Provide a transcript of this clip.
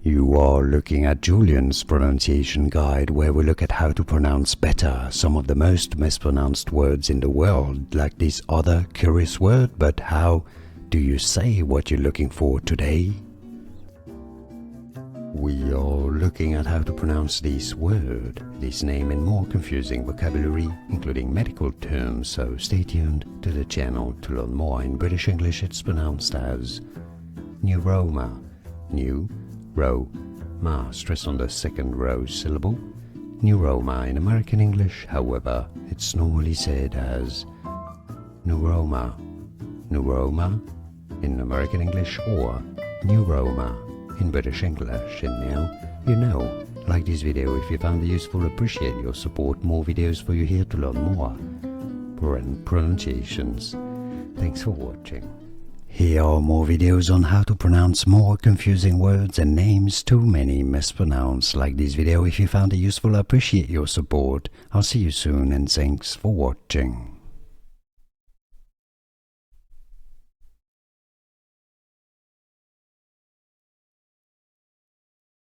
You are looking at Julian's pronunciation guide, where we look at how to pronounce better some of the most mispronounced words in the world, like this other curious word. But how do you say what you're looking for today? We are looking at how to pronounce this word, this name, and more confusing vocabulary, including medical terms, so stay tuned to the channel to learn more. In British English it's pronounced as neuroma, neuroma, stress on the second row syllable. Neuroma in American English, however, it's normally said as neuroma, neuroma in American English, or neuroma in British English. And now you know. Like this video if you found it useful, appreciate your support. More videos for you here to learn more pronunciations. Thanks for watching. Here are more videos on how to pronounce more confusing words and names too many mispronounced. Like this video if you found it useful, appreciate your support. I'll see you soon and thanks for watching.